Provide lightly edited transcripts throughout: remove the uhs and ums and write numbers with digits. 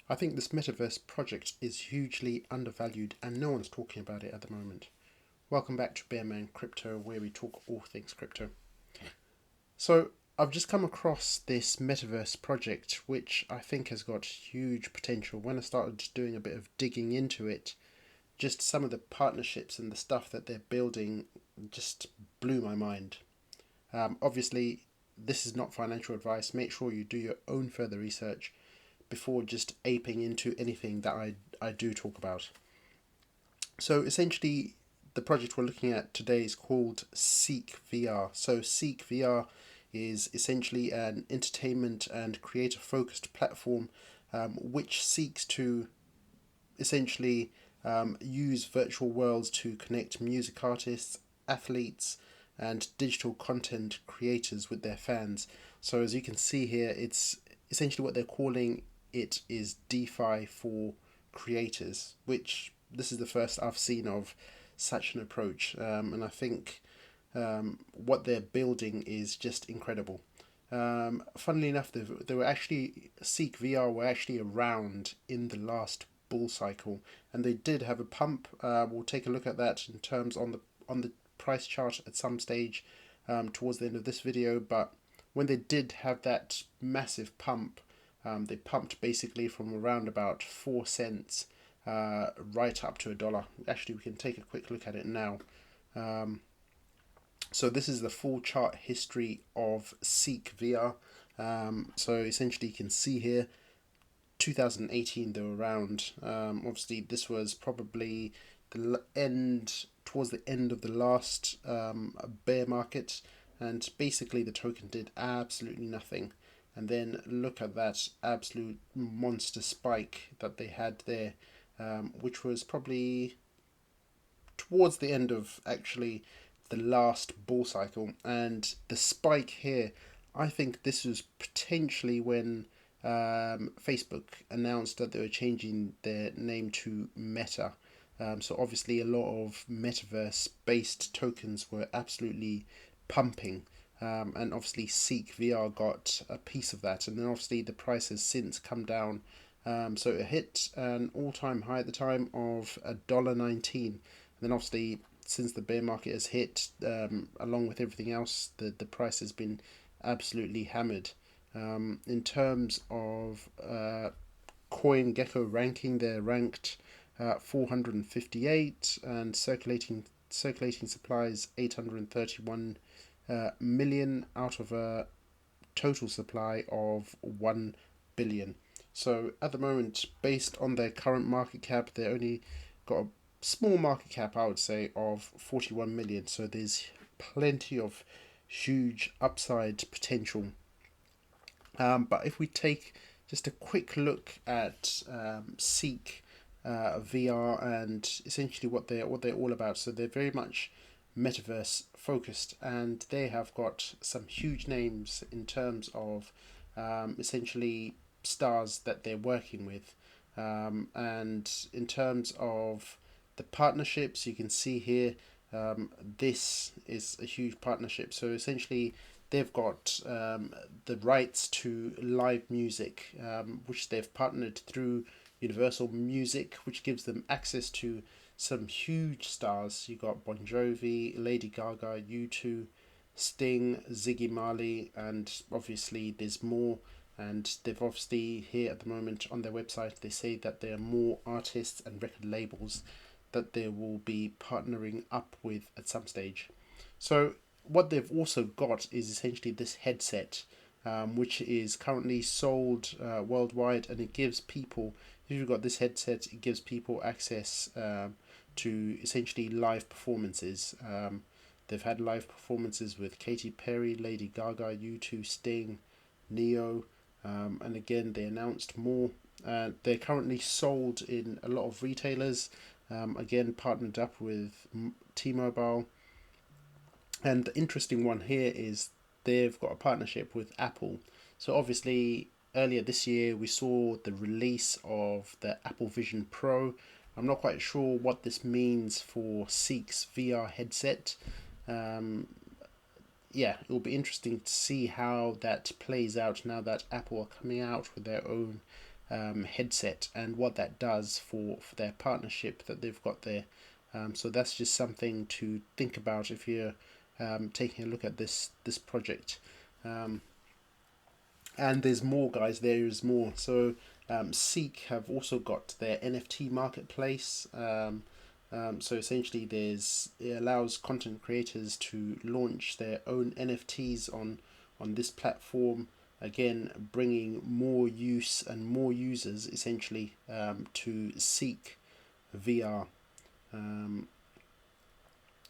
I think this metaverse project is hugely undervalued and no one's talking about it at the moment. Welcome back to Bearman Crypto, where we talk all things crypto. So, I've just come across this metaverse project, which I think has got huge potential. When I started doing a bit of digging into it, just some of the partnerships and the stuff that they're building just blew my mind. Obviously, this is not financial advice. Make sure you do your own further research before just aping into anything that I do talk about. So essentially, the project we're looking at today is called Seek VR. So Seek VR is essentially an entertainment and creator focused platform which seeks to essentially use virtual worlds to connect music artists, athletes, and digital content creators with their fans. So as you can see here, it's essentially what they're calling it is DeFi for creators, which this is the first I've seen of such an approach, and I think what they're building is just incredible. Funnily enough, they were actually Seek VR were actually around in the last bull cycle, and they did have a pump. We'll take a look at that in terms on the price chart at some stage towards the end of this video. But when they did have that massive pump, they pumped basically from around about 4 cents right up to $1. Actually, we can take a quick look at it now. Um, so this is the full chart history of Seek VR. So essentially, you can see here 2018 they were around. Obviously, this was probably the end towards the end of the last bear market, and basically the token did absolutely nothing. And then look at that absolute monster spike that they had there, which was probably towards the end of actually the last bull cycle. And the spike here, I think this was potentially when Facebook announced that they were changing their name to Meta. So obviously a lot of metaverse based tokens were absolutely pumping. And obviously Seek VR got a piece of that, and then obviously the price has since come down. So it hit an all-time high at the time of $1.19, and then obviously since the bear market has hit, along with everything else, the price has been absolutely hammered. In terms of CoinGecko ranking, they're ranked 458, and circulating supplies 831 million out of a total supply of 1 billion. So at the moment, based on their current market cap, they only got a small market cap, I would say, of 41 million. So there's plenty of huge upside potential. But if we take just a quick look at Seek VR and essentially what they're all about, so they're very much metaverse focused, and they have got some huge names in terms of essentially stars that they're working with, and in terms of the partnerships, you can see here this is a huge partnership. So essentially, they've got the rights to live music, which they've partnered through Universal Music, which gives them access to some huge stars. You got Bon Jovi, Lady Gaga, U2, Sting, Ziggy Marley, and obviously there's more. And they've obviously here at the moment on their website they say that there are more artists and record labels that they will be partnering up with at some stage. So what they've also got is essentially this headset, which is currently sold worldwide, and it gives people, if you've got this headset, it gives people access to essentially live performances. They've had live performances with Katy Perry, Lady Gaga, U2, Sting, Neo, and again they announced more. They're currently sold in a lot of retailers, again partnered up with T-Mobile. And the interesting one here is they've got a partnership with Apple. So obviously earlier this year we saw the release of the Apple Vision Pro. I'm not quite sure what this means for Seek's VR headset. Um, yeah, it will be interesting to see how that plays out now that Apple are coming out with their own headset and what that does for their partnership that they've got there. So that's just something to think about if you're taking a look at this project. And there's more, guys. There is more. So Seek have also got their NFT marketplace. So essentially, it allows content creators to launch their own NFTs on this platform. Again, bringing more use and more users essentially to Seek VR. And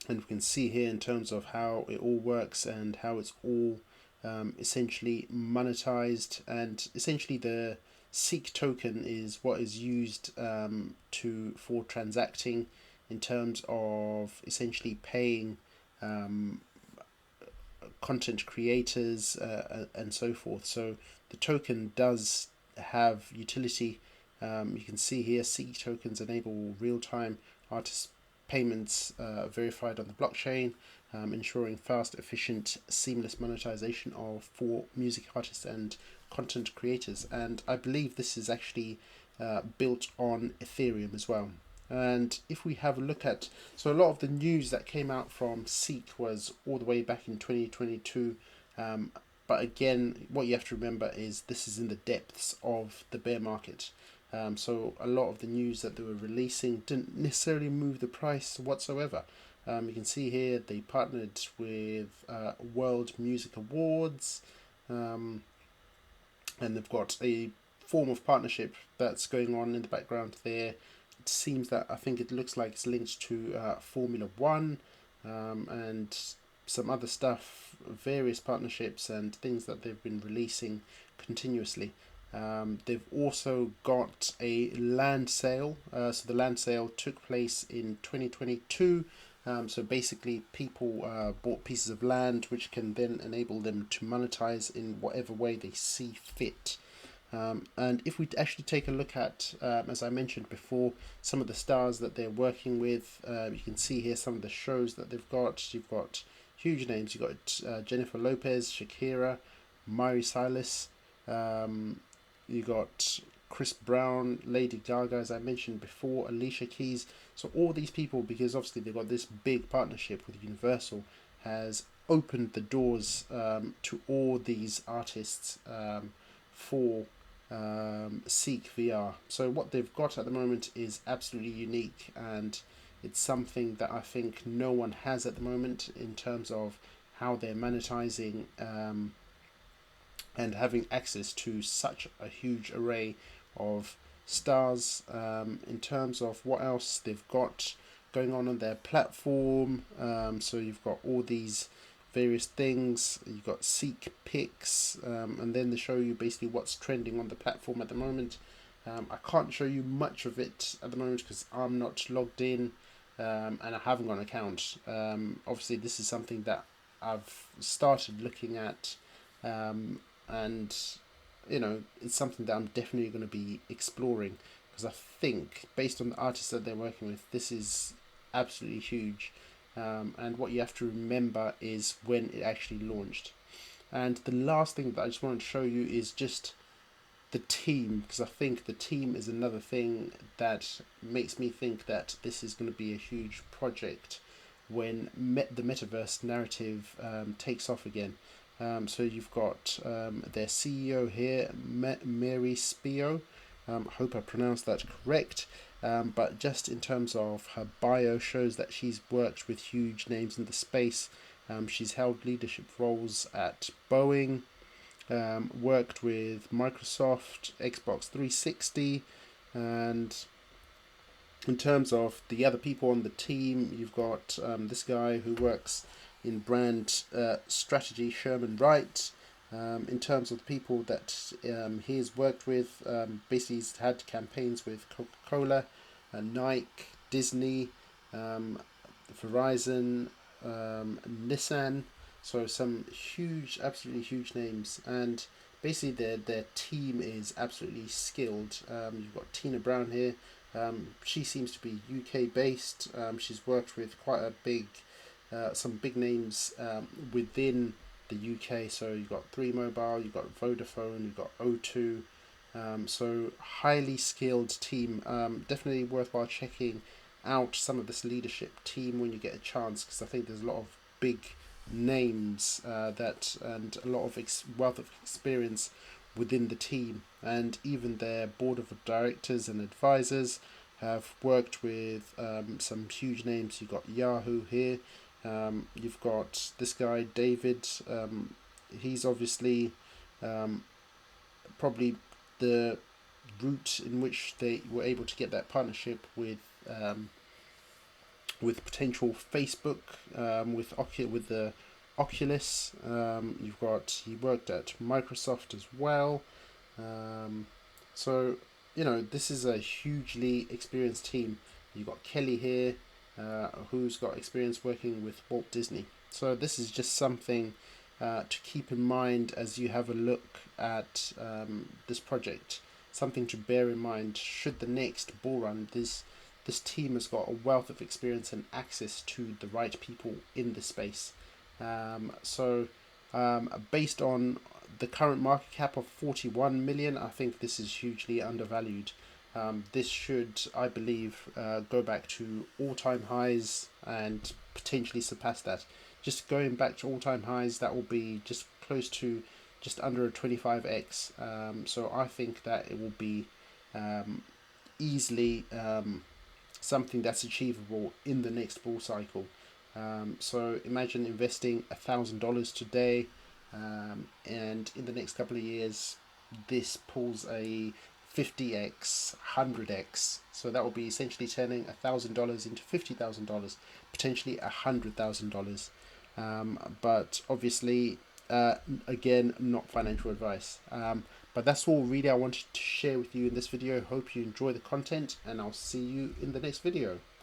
we can see here in terms of how it all works and how it's all essentially monetized, and essentially the Seek token is what is used for transacting in terms of essentially paying content creators and so forth. So the token does have utility. You can see here Seek tokens enable real-time artist payments verified on the blockchain, ensuring fast, efficient, seamless monetization for music artists and content creators. And I believe this is actually built on Ethereum as well. And if we have a look at, so a lot of the news that came out from Seek was all the way back in 2022. But again, what you have to remember is this is in the depths of the bear market. So a lot of the news that they were releasing didn't necessarily move the price whatsoever. You can see here they partnered with World Music Awards, and they've got a form of partnership that's going on in the background there. It seems that, I think it looks like it's linked to Formula One and some other stuff, various partnerships and things that they've been releasing continuously. They've also got a land sale. So the land sale took place in 2022. So basically people bought pieces of land which can then enable them to monetize in whatever way they see fit. And if we actually take a look at, as I mentioned before, some of the stars that they're working with, you can see here some of the shows that they've got. You've got huge names. You've got Jennifer Lopez, Shakira, Miley Cyrus. You got Chris Brown, Lady Gaga, as I mentioned before, Alicia Keys. So all these people, because obviously they've got this big partnership with Universal, has opened the doors to all these artists for Seek VR. So what they've got at the moment is absolutely unique, and it's something that I think no one has at the moment in terms of how they're monetizing and having access to such a huge array of stars. In terms of what else they've got going on their platform, so you've got all these various things. You've got Seek Picks, and then they show you basically what's trending on the platform at the moment. I can't show you much of it at the moment because I'm not logged in and I haven't got an account. Obviously this is something that I've started looking at, and you know, it's something that I'm definitely going to be exploring, because I think based on the artists that they're working with, this is absolutely huge. And what you have to remember is when it actually launched. And the last thing that I just want to show you is just the team, because I think the team is another thing that makes me think that this is going to be a huge project when the metaverse narrative takes off again. So you've got their CEO here, Mary Spio. I hope I pronounced that correct. But just in terms of her bio, shows that she's worked with huge names in the space. She's held leadership roles at Boeing, worked with Microsoft, Xbox 360, and in terms of the other people on the team, you've got this guy who works in brand strategy, Sherman Wright. In terms of the people that he's worked with, basically he's had campaigns with Coca-Cola, Nike, Disney, Verizon, Nissan. So some huge, absolutely huge names, and basically their team is absolutely skilled. You've got Tina Brown here. She seems to be UK based. She's worked with quite a some big names within the UK. So you've got 3 Mobile, you've got Vodafone, you've got O2, So highly skilled team. Definitely worthwhile checking out some of this leadership team when you get a chance, because I think there's a lot of big names and a lot of wealth of experience within the team, and even their board of directors and advisors have worked with some huge names. You've got Yahoo here. You've got this guy David. He's obviously um, probably the route in which they were able to get that partnership with potential Facebook, with the Oculus. You've got He worked at Microsoft as well. Um, so this is a hugely experienced team. You've got Kelly here, who's got experience working with Walt Disney. So this is just something to keep in mind as you have a look at this project. Something to bear in mind should the next bull run. This team has got a wealth of experience and access to the right people in this space. Based on the current market cap of 41 million, I think this is hugely undervalued. This should, I believe, go back to all-time highs and potentially surpass that. Just going back to all-time highs, that will be just close to just under a 25x. So I think that it will be easily something that's achievable in the next bull cycle. So imagine investing $1,000 today, and in the next couple of years, this pulls a 50x, 100x. So that will be essentially turning $1,000 into $50,000, potentially $100,000. But obviously, again, not financial advice. But that's all really I wanted to share with you in this video. Hope you enjoy the content, and I'll see you in the next video.